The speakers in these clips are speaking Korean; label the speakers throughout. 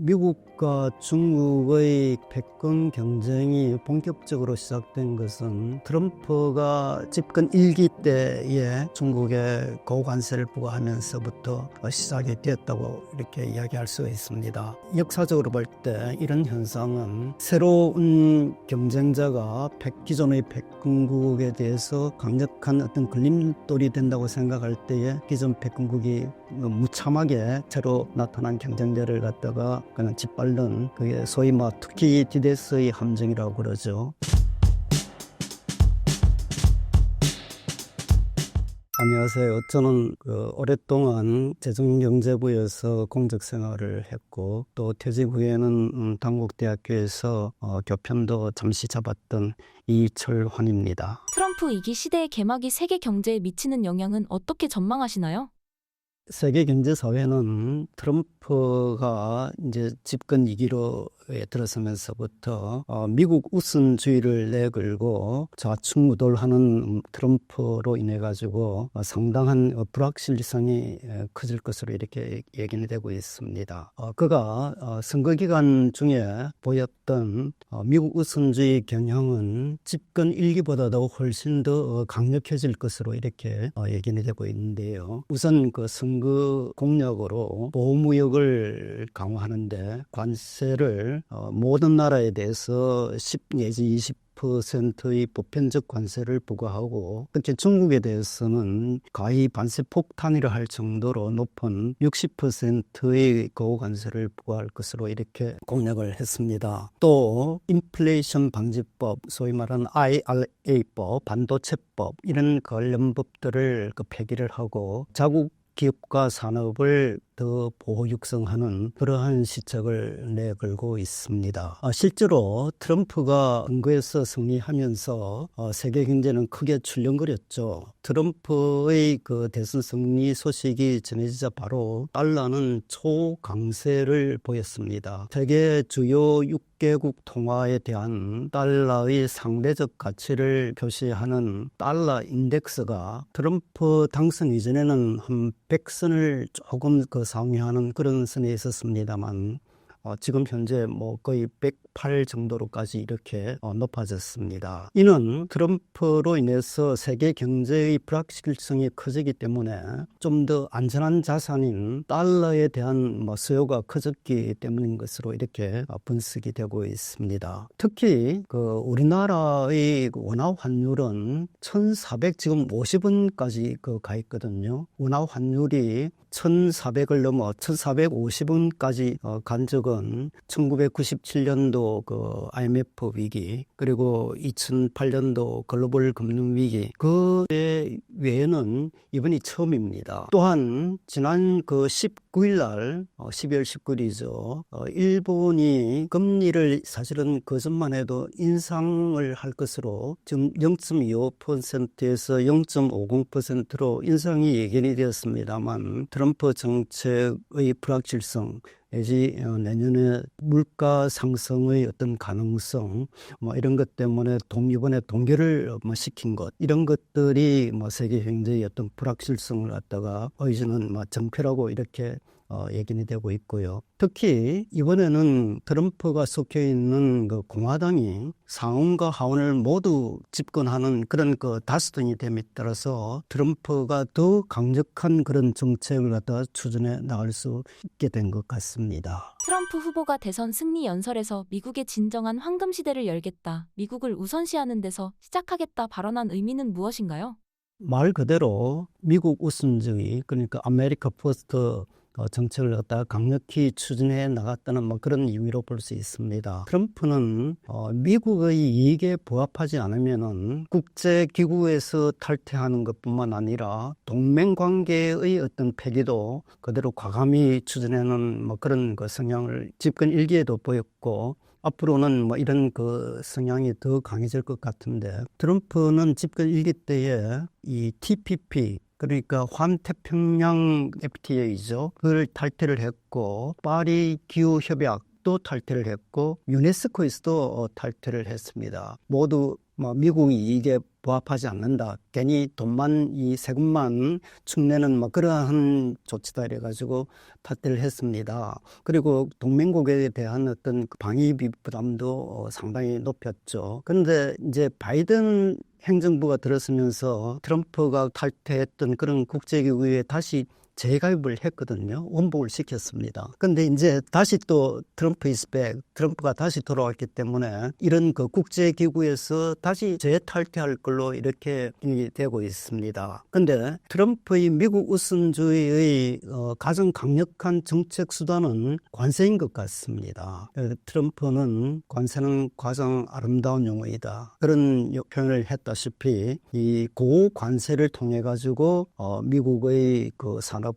Speaker 1: 미국과 중국의 패권 경쟁이 본격적으로 시작된 것은 트럼프가 집권 1기 때에 중국에 고관세를 부과하면서부터 시작이 되었다고 이렇게 이야기할 수가 있습니다. 역사적으로 볼 때 이런 현상은 새로운 경쟁자가 기존의 패권국에 대해서 강력한 어떤 걸림돌이 된다고 생각할 때에 기존 패권국이 무참하게 새로 나타난 경쟁자를 갖다가 그냥 짓밟는, 그게 소위 투키디데스의 함정이라고 그러죠. 안녕하세요. 저는 오랫동안 재정경제부에서 공적 생활을 했고, 또 퇴직 후에는 당국대학교에서 교편도 잠시 잡았던 이철환입니다.
Speaker 2: 트럼프 2기 시대의 개막이 세계 경제에 미치는 영향은 어떻게 전망하시나요?
Speaker 1: 세계 경제 사회는 트럼프가 이제 집권 2기로 들어서면서부터 미국 우선주의를 내걸고 좌충우돌하는 트럼프로 인해 가지고 상당한 불확실성이 커질 것으로 이렇게 예견이 되고 있습니다. 그가 선거 기간 중에 보였던 미국 우선주의 경향은 집권 1기보다도 훨씬 더 강력해질 것으로 이렇게 예견이 되고 있는데요. 우선 그 선거 공약으로 보호무역을 강화하는데 관세를 모든 나라에 대해서 10 내지 20%의 보편적 관세를 부과하고, 특히 중국에 대해서는 가히 관세 폭탄이라 할 정도로 높은 60%의 고관세를 부과할 것으로 이렇게 공약을 했습니다. 또 인플레이션 방지법, 소위 말하는 IRA법, 반도체법, 이런 관련 법들을 폐기를 하고 자국 기업과 산업을 더 보호 육성하는 그러한 시책을 내걸고 있습니다. 실제로 트럼프가 선거에서 승리하면서 세계 경제는 크게 출렁거렸죠. 트럼프의 대선 승리 소식이 전해지자 바로 달러는 초강세를 보였습니다. 세계 주요 6개국 통화에 대한 달러의 상대적 가치를 표시하는 달러 인덱스가 트럼프 당선 이전에는 한 100선을 조금 상회하는 그런 선에 있었습니다만 지금 현재 거의 108 정도로까지 이렇게 높아졌습니다. 이는 트럼프로 인해서 세계 경제의 불확실성이 커지기 때문에 좀 더 안전한 자산인 달러에 대한 수요가 커졌기 때문인 것으로 이렇게 분석이 되고 있습니다. 특히 우리나라의 원화 환율은 1,450원까지 가 있거든요. 원화 환율이 1,400을 넘어 1,450원까지 간 적은 1997년도 IMF 위기, 그리고 2008년도 글로벌 금융 위기, 그 외에는 이번이 처음입니다. 또한 지난 19일 날 12월 19일이죠. 일본이 금리를 사실은 그전만 해도 인상을 할 것으로 지금 0.25%에서 0.50%로 인상이 예견이 되었습니다만, 트럼프 정책의 불확실성 내지 내년에 물가 상승의 어떤 가능성, 이런 것 때문에 이번에 동결을 시킨 것, 이런 것들이 세계 경제의 어떤 불확실성을 갖다가 이제는 정패라고 이렇게 예견이 되고 있고요. 특히 이번에는 트럼프가 속해 있는 공화당이 상원과 하원을 모두 집권하는 그런 다수당이 됨에 따라서 트럼프가 더 강력한 그런 정책을 갖다가 추진해 나갈 수 있게 된 것 같습니다.
Speaker 2: 트럼프 후보가 대선 승리 연설에서 미국의 진정한 황금 시대를 열겠다, 미국을 우선시하는 데서 시작하겠다 발언한 의미는 무엇인가요?
Speaker 1: 말 그대로 미국 우선주의, 그러니까 아메리카 퍼스트 정책을 갖다가 강력히 추진해 나갔다는 그런 의미로 볼 수 있습니다. 트럼프는 미국의 이익에 부합하지 않으면은 국제기구에서 탈퇴하는 것뿐만 아니라 동맹관계의 어떤 폐기도 그대로 과감히 추진하는 그런 성향을 집권 1기에도 보였고, 앞으로는 이런 성향이 더 강해질 것 같은데, 트럼프는 집권 1기 때에 이 TPP, 그러니까 환태평양 FTA죠. 그걸 탈퇴를 했고, 파리 기후협약도 탈퇴를 했고, 유네스코에서도 탈퇴를 했습니다. 모두 뭐 미국이 이게 부합하지 않는다. 괜히 돈만 이 세금만 축내는 뭐 그러한 조치다 이래가지고 탓을 했습니다. 그리고 동맹국에 대한 어떤 방위비 부담도 상당히 높였죠. 그런데 이제 바이든 행정부가 들어서면서 트럼프가 탈퇴했던 그런 국제기구에 다시 재가입을 했거든요. 원복을 시켰습니다. 근데 이제 다시 또 트럼프 이스백, 트럼프가 다시 돌아왔기 때문에 이런 그 국제기구에서 다시 재탈퇴할 걸로 이렇게 되고 있습니다. 근데 트럼프의 미국 우선주의의 가장 강력한 정책 수단은 관세인 것 같습니다. 트럼프는 관세는 가장 아름다운 용어이다. 그런 표현을 했다시피 이 고관세를 통해 가지고 미국의 그 산업과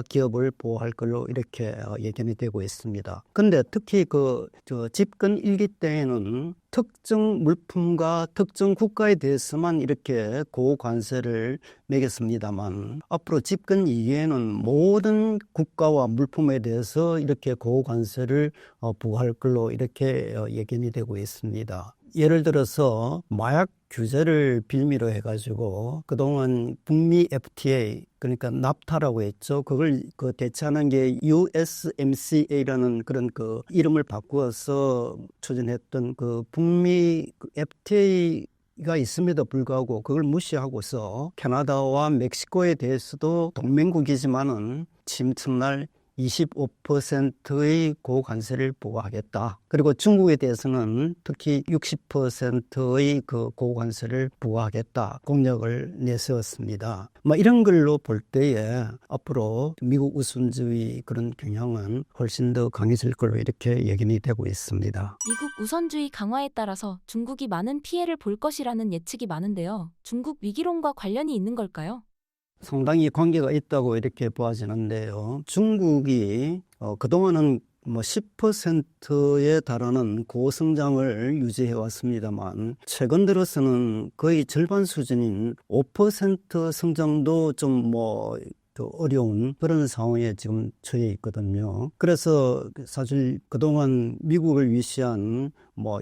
Speaker 1: 기업을 보호할 걸로 이렇게 예견이 되고 있습니다. 근데 특히 집권 1기 때에는 특정 물품과 특정 국가에 대해서만 이렇게 고관세를 매겼습니다만 앞으로 집권 2기에는 모든 국가와 물품에 대해서 이렇게 고관세를 부과할 걸로 이렇게 예견이 되고 있습니다. 예를 들어서 마약 규제를 빌미로 해가지고 그동안 북미 FTA 그러니까 납타라고 했죠. 그걸 대체하는 게 USMCA라는 그런 이름을 바꾸어서 추진했던 북미 FTA가 있음에도 불구하고 그걸 무시하고서 캐나다와 멕시코에 대해서도 동맹국이지만은 침투날 25%의 고관세를 부과하겠다. 그리고 중국에 대해서는 특히 60%의 고관세를 부과하겠다. 공약을 내세웠습니다. 이런 걸로 볼 때에 앞으로 미국 우선주의 그런 경향은 훨씬 더 강해질 걸로 이렇게 예견이 되고 있습니다.
Speaker 2: 미국 우선주의 강화에 따라서 중국이 많은 피해를 볼 것이라는 예측이 많은데요. 중국 위기론과 관련이 있는 걸까요?
Speaker 1: 상당히 관계가 있다고 이렇게 보아지는데요. 중국이 그동안은 10%에 달하는 고성장을 유지해 왔습니다만 최근 들어서는 거의 절반 수준인 5% 성장도 좀 더 어려운 그런 상황에 지금 처해 있거든요. 그래서 사실 그동안 미국을 위시한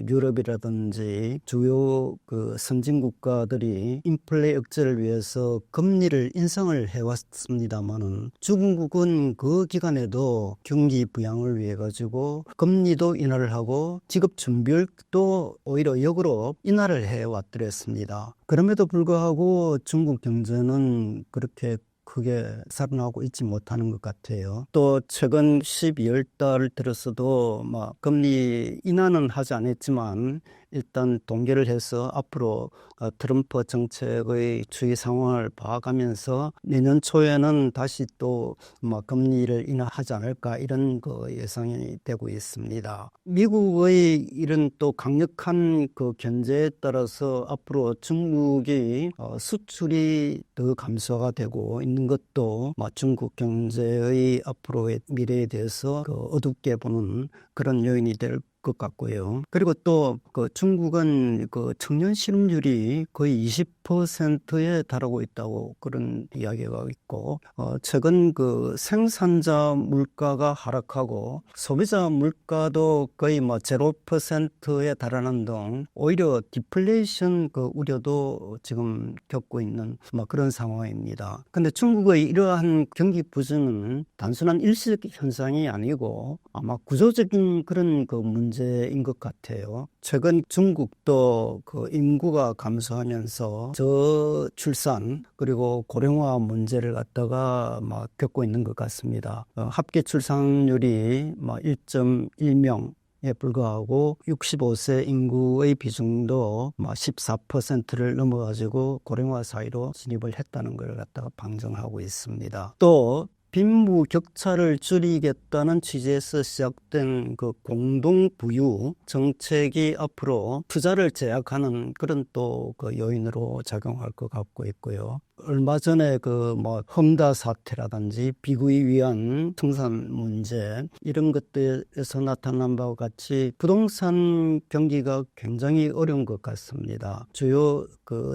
Speaker 1: 유럽이라든지 주요 선진 국가들이 인플레 억제를 위해서 금리를 인상을 해왔습니다만은 중국은 그 기간에도 경기 부양을 위해 가지고 금리도 인하를 하고 지급 준비율도 오히려 역으로 인하를 해왔더랬습니다. 그럼에도 불구하고 중국 경제는 그렇게 크게 살아나고 있지 못하는 것 같아요. 또 최근 12월 달 들어서도 금리 인하는 하지 않았지만 일단 동결을 해서 앞으로 트럼프 정책의 추이 상황을 봐가면서 내년 초에는 다시 또 금리를 인하하지 않을까 이런 예상이 되고 있습니다. 미국의 이런 또 강력한 견제에 따라서 앞으로 중국이 수출이 더 감소가 되고 있는 것도 중국 경제의 앞으로의 미래에 대해서 어둡게 보는 그런 요인이 될 것 같고요. 그리고 또 중국은 청년 실업률이 거의 20%에 달하고 있다고 그런 이야기가 있고 최근 생산자 물가가 하락하고 소비자 물가도 거의 0%에 달하는 등 오히려 디플레이션 우려도 지금 겪고 있는 그런 상황입니다. 근데 중국의 이러한 경기 부진은 단순한 일시적 현상이 아니고 아마 구조적인 그런 문제인 것 같아요. 최근 중국도 인구가 감소하면서 저출산 그리고 고령화 문제를 갖다가 겪고 있는 것 같습니다. 합계 출산율이 1.1명 에 불과하고 65세 인구의 비중도 14%를 넘어가지고 고령화 사회로 진입을 했다는 걸 갖다가 방증하고 있습니다. 또 빈부 격차를 줄이겠다는 취지에서 시작된 공동부유 정책이 앞으로 투자를 제약하는 그런 또 요인으로 작용할 것 같고 있고요. 얼마 전에 험다 사태라든지 비구에 위한 청산 문제 이런 것들에서 나타난 바와 같이 부동산 경기가 굉장히 어려운 것 같습니다. 주요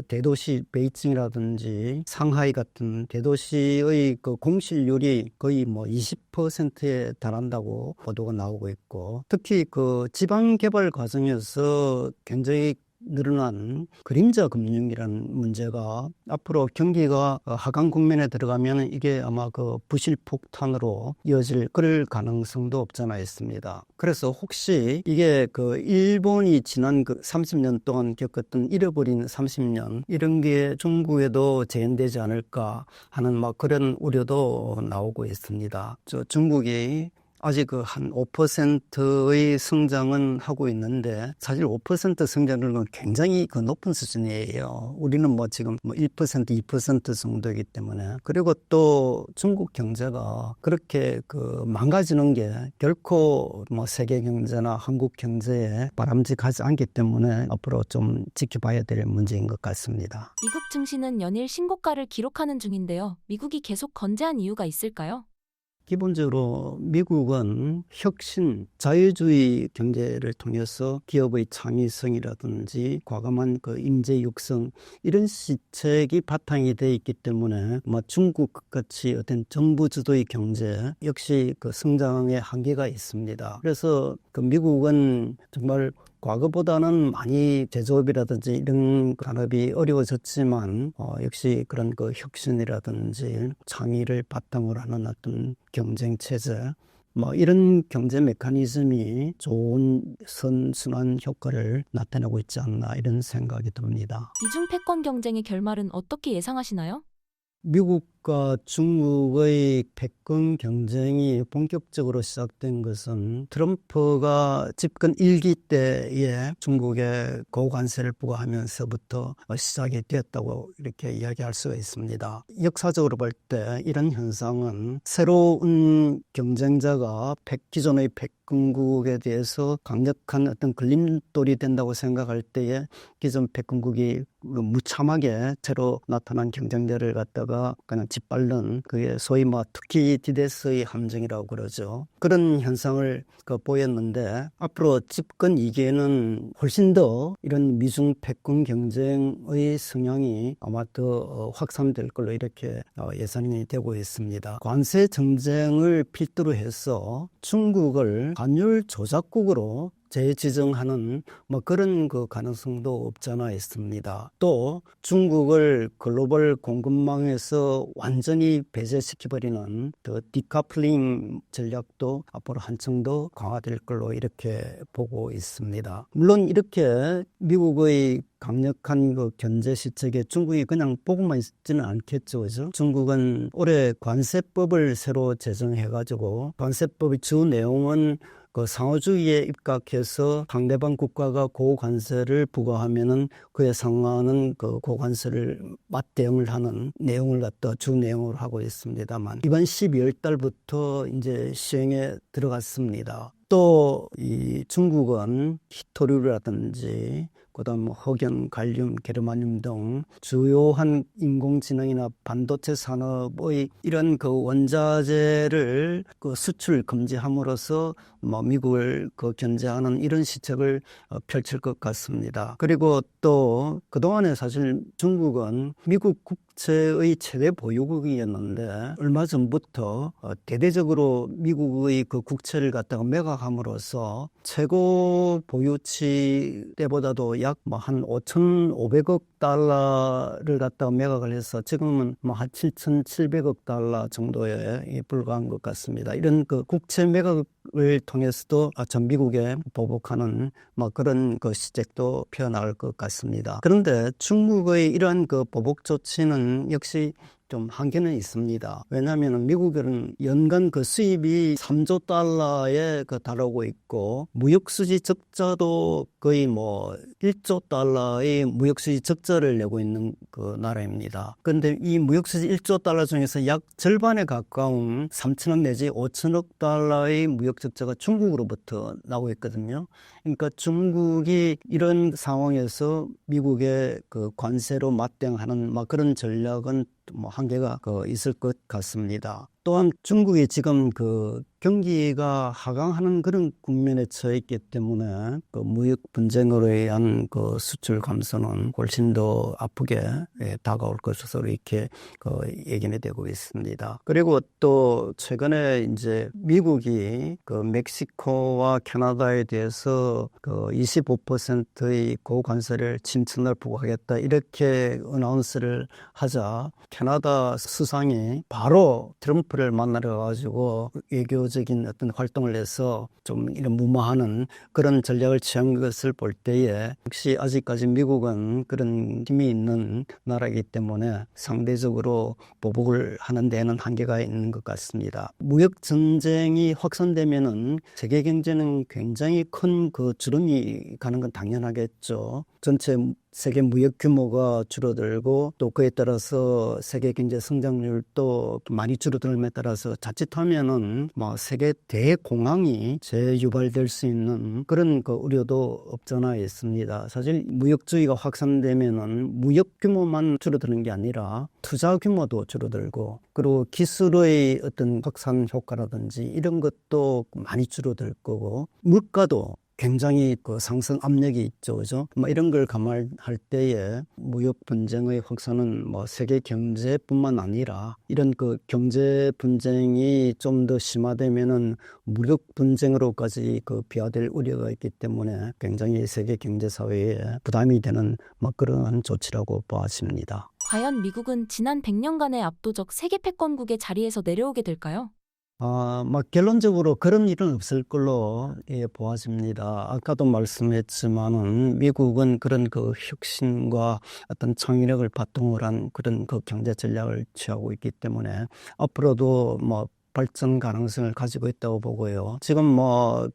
Speaker 1: 대도시 베이징이라든지 상하이 같은 대도시의 공실률이 거의 20%에 달한다고 보도가 나오고 있고 특히 지방 개발 과정에서 굉장히 늘어난 그림자 금융이라는 문제가 앞으로 경기가 하강 국면에 들어가면 이게 아마 그 부실 폭탄으로 이어질 그럴 가능성도 없잖아 있습니다. 그래서 혹시 이게 그 일본이 지난 그 30년 동안 겪었던 잃어버린 30년 이런 게 중국에도 재현되지 않을까 하는 막 그런 우려도 나오고 있습니다. 중국이 아직 그 한 5%의 성장은 하고 있는데 사실 5% 성장은 굉장히 그 높은 수준이에요. 우리는 뭐 지금 뭐 1%, 2% 정도이기 때문에. 그리고 또 중국 경제가 그렇게 그 망가지는 게 결코 뭐 세계 경제나 한국 경제에 바람직하지 않기 때문에 앞으로 좀 지켜봐야 될 문제인 것 같습니다.
Speaker 2: 미국 증시는 연일 신고가를 기록하는 중인데요. 미국이 계속 건재한 이유가 있을까요?
Speaker 1: 기본적으로 미국은 혁신, 자유주의 경제를 통해서 기업의 창의성이라든지 과감한 그 인재 육성 이런 시책이 바탕이 되어 있기 때문에 뭐 중국 같이 어떤 정부 주도의 경제 역시 그 성장의 한계가 있습니다. 그래서 그 미국은 정말 과거보다는 많이 제조업이라든지 이런 산업이 어려워졌지만 역시 그런 그 혁신이라든지 창의를 바탕으로 하는 어떤 경쟁 체제 뭐 이런 경제 메커니즘이 좋은 선순환 효과를 나타내고 있지 않나 이런 생각이 듭니다.
Speaker 2: 미중 패권 경쟁의 결말은 어떻게 예상하시나요?
Speaker 1: 미국과 중국의 패권 경쟁이 본격적으로 시작된 것은 트럼프가 집권 1기 때에 중국에 고관세를 부과하면서부터 시작이 되었다고 이렇게 이야기할 수가 있습니다. 역사적으로 볼 때 이런 현상은 새로운 경쟁자가 기존의 패권국에 대해서 강력한 어떤 걸림돌이 된다고 생각할 때에 기존 패권국이 무참하게 새로 나타난 경쟁자를 갖다가 그냥 짓밟는 그게 소위 뭐 투키디데스의 함정이라고 그러죠. 그런 현상을 보였는데 앞으로 집권 2기에는 훨씬 더 이런 미중 패권 경쟁의 성향이 아마 더 확산될 걸로 이렇게 예상이 되고 있습니다. 관세 정쟁을 필두로 해서 중국을 환율 조작국으로 재지정하는 뭐 그런 그 가능성도 없잖아 있습니다. 또 중국을 글로벌 공급망에서 완전히 배제시켜버리는 더 디커플링 전략도 앞으로 한층 더 강화될 걸로 이렇게 보고 있습니다. 물론 이렇게 미국의 강력한 그 견제 시책에 중국이 그냥 보고만 있지는 않겠죠, 그죠? 중국은 올해 관세법을 새로 제정해가지고 관세법의 주 내용은 그 상호주의에 입각해서 상대방 국가가 고관세를 부과하면은 그에 상응하는 그 고관세를 맞대응을 하는 내용을 갖다 주 내용으로 하고 있습니다만 이번 12월 달부터 이제 시행에 들어갔습니다. 또 이 중국은 히토류라든지 그다음 흑연, 갈륨, 게르마늄 등 주요한 인공지능이나 반도체 산업의 이런 그 원자재를 그 수출 금지함으로써 뭐 미국을 그 견제하는 이런 시책을 펼칠 것 같습니다. 그리고 또 그동안에 사실 중국은 미국 국채의 최대 보유국이었는데 얼마 전부터 대대적으로 미국의 그 국채를 갖다가 매각함으로써 최고 보유치 때보다도 약 뭐 한 5,500억 달러를 갖다가 매각을 해서 지금은 뭐 한 7,700억 달러 정도에 불과한 것 같습니다. 이런 그 국채 매각을 통해서도 전 미국에 보복하는 뭐 그런 그 시책도 펴나갈 것 같습니다. 그런데 중국의 이러한 그 보복 조치는 역시 좀 한계는 있습니다. 왜냐하면 미국은 연간 그 수입이 3조 달러에 달하고 있고 무역수지 적자도 거의 뭐 1조 달러의 무역수지 적자를 내고 있는 그 나라입니다. 그런데 이 무역수지 1조 달러 중에서 약 절반에 가까운 3천억 내지 5천억 달러의 무역 적자가 중국으로부터 나오고 있거든요. 그러니까 중국이 이런 상황에서 미국의 그 관세로 맞대응하는 막 그런 전략은 뭐 한계가 있을 것 같습니다. 또한 중국이 지금 그 경기가 하강하는 그런 국면에 처해 있기 때문에 그 무역 분쟁으로 인한 그 수출 감소는 훨씬 더 아프게 다가올 것으로 이렇게 그 예견이 되고 있습니다. 그리고 또 최근에 이제 미국이 그 멕시코와 캐나다에 대해서 그 25%의 고관세를 친천을 부과하겠다 이렇게 어나운스를 하자 캐나다 수상이 바로 트럼프를 만나러 가지고 외교적인 어떤 활동을 해서 좀 이런 무마하는 그런 전략을 취한 것을 볼 때에 역시 아직까지 미국은 그런 힘이 있는 나라이기 때문에 상대적으로 보복을 하는 데에는 한계가 있는 것 같습니다. 무역 전쟁이 확산되면은 세계 경제는 굉장히 큰 그 주름이 가는 건 당연하겠죠. 전체 세계 무역 규모가 줄어들고 또 그에 따라서 세계 경제 성장률도 많이 줄어들음에 따라서 자칫하면은 뭐 세계 대공황이 재유발될 수 있는 그런 그 우려도 없잖아 있습니다. 사실 무역주의가 확산되면은 무역 규모만 줄어드는 게 아니라 투자 규모도 줄어들고 그리고 기술의 어떤 확산 효과라든지 이런 것도 많이 줄어들 거고 물가도 굉장히 그 상승 압력이 있죠, 그죠? 뭐 이런 걸 감안할 때에 무역 분쟁의 확산은 뭐 세계 경제뿐만 아니라 이런 그 경제 분쟁이 좀 더 심화되면은 무역 분쟁으로까지 그 비화될 우려가 있기 때문에 굉장히 세계 경제 사회에 부담이 되는 뭐 그런 조치라고 보아집니다.
Speaker 2: 과연 미국은 지난 100년간의 압도적 세계 패권국의 자리에서 내려오게 될까요?
Speaker 1: 결론적으로 그런 일은 없을 걸로 보아집니다. 아까도 말씀했지만은 미국은 그런 그 혁신과 어떤 창의력을 바탕으로 한 그런 그 경제 전략을 취하고 있기 때문에 앞으로도 발전 가능성을 가지고 있다고 보고요. 지금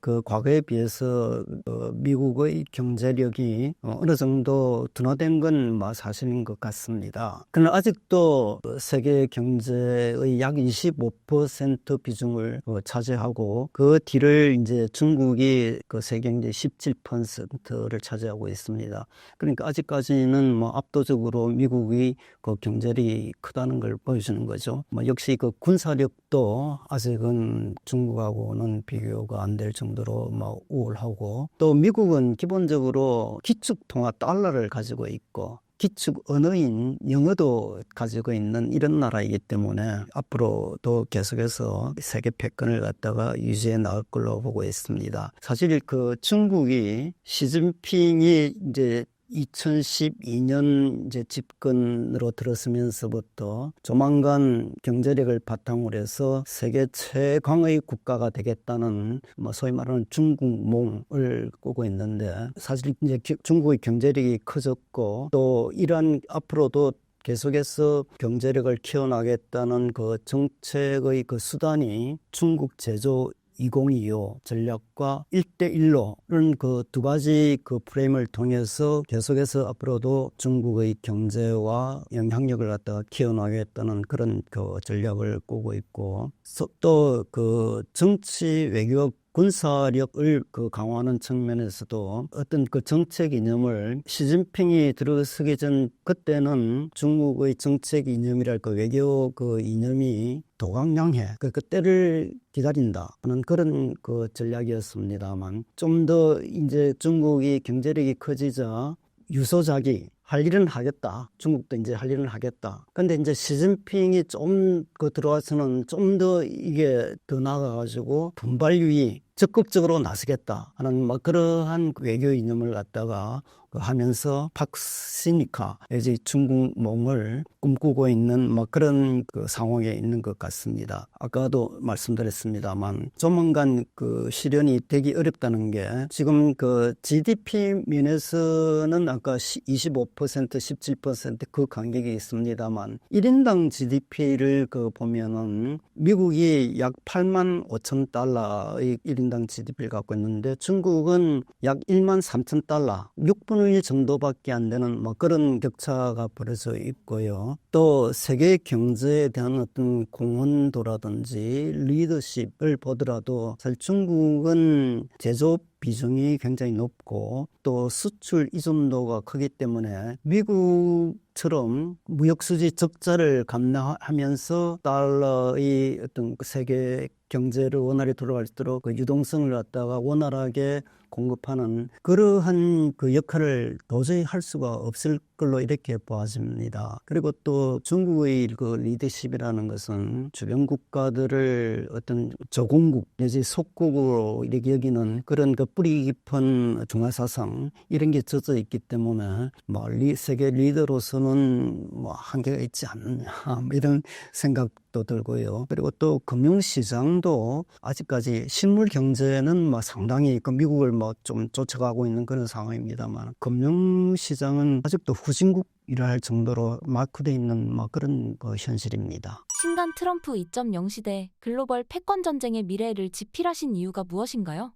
Speaker 1: 그 과거에 비해서 미국의 경제력이 어느 정도 둔화된 건 사실인 것 같습니다. 그러나 아직도 세계 경제의 약 25% 비중을 차지하고 그 뒤를 이제 중국이 그 세계 경제 17%를 차지하고 있습니다. 그러니까 아직까지는 압도적으로 미국이 그 경제력이 크다는 걸 보여주는 거죠. 역시 그 군사력도 아직은 중국하고는 비교가 안 될 정도로 우월하고 또 미국은 기본적으로 기축 통화 달러를 가지고 있고 기축 언어인 영어도 가지고 있는 이런 나라이기 때문에 앞으로도 계속해서 세계 패권을 갖다가 유지해 나갈 걸로 보고 있습니다. 사실 그 중국이 시진핑이 이제 2012년 이제 집권으로 들었으면서부터 조만간 경제력을 바탕으로 해서 세계 최강의 국가가 되겠다는 소위 말하는 중국몽을 꾸고 있는데 사실 이제 중국의 경제력이 커졌고 또 이러한 앞으로도 계속해서 경제력을 키워나가겠다는 그 정책의 그 수단이 중국 제조 2025 전략과 1대1로는 그 두 가지 그 프레임을 통해서 계속해서 앞으로도 중국의 경제와 영향력을 갖다가 키워나가겠다는 그런 그 전략을 꾸고 있고 또 그 정치 외교 군사력을 그 강화하는 측면에서도 어떤 그 정책 이념을 시진핑이 들어서기 전 그때는 중국의 정책 이념이랄까 외교 그 이념이 도강량해 그 때를 기다린다 하는 그런 그 전략이었습니다만 좀 더 이제 중국이 경제력이 커지자 유소작이 할 일은 하겠다. 중국도 이제 할 일은 하겠다. 근데 이제 시진핑이 좀 그 들어와서는 좀 더 이게 더 나아가가지고 분발유의 적극적으로 나서겠다 하는 그러한 외교 이념을 갖다가 하면서 박시니까 이제 중국몽을 꿈꾸고 있는 그런 그 상황에 있는 것 같습니다. 아까도 말씀드렸습니다만 조만간 그 실현이 되기 어렵다는 게 지금 그 GDP 면에서는 아까 25% 17% 간격이 있습니다만 1인당 GDP를 그 보면은 미국이 약 8만 5천 달러의 1인당 GDP를 갖고 있는데 중국은 약 1만 3천 달러 6분의 1 정도밖에 안 되는 그런 격차가 벌어져 있고요. 또 세계 경제에 대한 어떤 공헌도라든지 리더십을 보더라도 사실 중국은 제조업 비중이 굉장히 높고 또 수출 의존도가 크기 때문에 미국처럼 무역수지 적자를 감당하면서 달러의 어떤 그 세계 경제를 원활히 돌아갈 수 있도록 그 유동성을 갖다가 원활하게 공급하는 그러한 그 역할을 도저히 할 수가 없을 걸로 이렇게 보아집니다. 그리고 또 중국의 그 리더십이라는 것은 주변 국가들을 어떤 조공국 내지 속국으로 이렇게 여기는 그런 그 뿌리 깊은 중화사상 이런 게 젖어 있기 때문에 뭐 세계 리더로서는 뭐 한계가 있지 않느냐 이런 생각도 들고요. 그리고 또 금융시장도 아직까지 실물 경제는 뭐 상당히 그 미국을 뭐 좀 쫓아가고 있는 그런 상황입니다만 금융시장은 아직도 후진국이라 할 정도로 마크되어 있는 뭐 그런 그 현실입니다.
Speaker 2: 신간 트럼프 2.0 시대 글로벌 패권 전쟁의 미래를 지필하신 이유가 무엇인가요?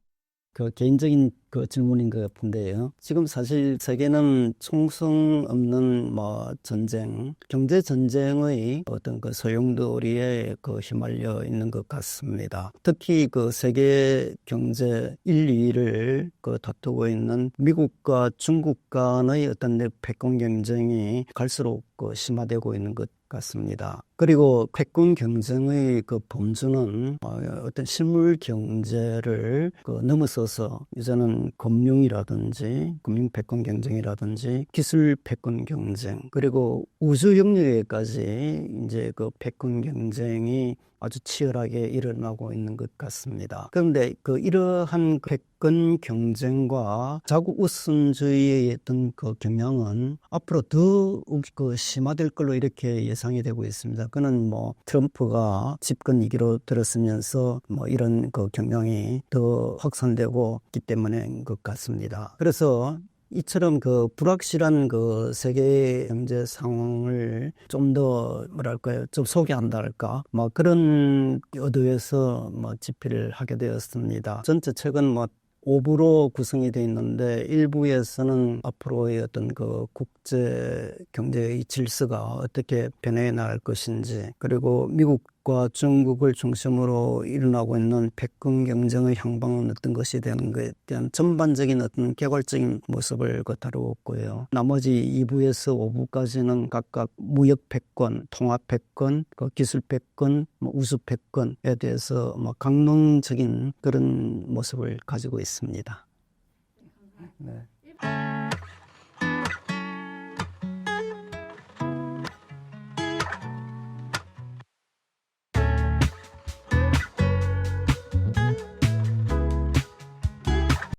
Speaker 1: 그 개인적인 그 질문인 것 같은데요. 지금 사실 세계는 총성 없는 뭐 전쟁, 경제 전쟁의 어떤 그 소용돌이에 그 휘말려 있는 것 같습니다. 특히 그 세계 경제 1, 2위를 그 다투고 있는 미국과 중국 간의 어떤 패권 경쟁이 갈수록 그 심화되고 있는 것 같습니다. 그리고 패권 경쟁의 그 범주는 어떤 실물 경제를 그 넘어서서 이제는 금융이라든지 금융 패권 경쟁이라든지 기술 패권 경쟁 그리고 우주 영역에까지 이제 그 패권 경쟁이 아주 치열하게 일어나고 있는 것 같습니다. 그런데 그 이러한 패권 경쟁과 자국 우선주의의 어떤 그 경향은 앞으로 더 그 심화될 걸로 이렇게 예상이 되고 있습니다. 그는 뭐 트럼프가 집권 2기로 들었으면서 뭐 이런 그 경향이 더 확산되고 있기 때문인 것 같습니다. 그래서 이처럼 그 불확실한 그 세계 경제 상황을 좀 더 뭐랄까요, 좀 소개한다 할까, 뭐 그런 의도에서 뭐 집필을 하게 되었습니다. 전체 책은 뭐 5부로 구성이 되어 있는데 일부에서는 앞으로의 어떤 그 국제 경제의 질서가 어떻게 변해 나갈 것인지 그리고 미국과 중국을 중심으로 일어나고 있는 패권 경쟁의 향방은 어떤 것이 되는 것에 대한 전반적인 어떤 개괄적인 모습을 다루었고요. 나머지 2부에서 5부까지는 각각 무역 패권, 통합 패권, 기술 패권, 우수 패권에 대해서 강론적인 그런 모습을 가지고 있습니다. 네.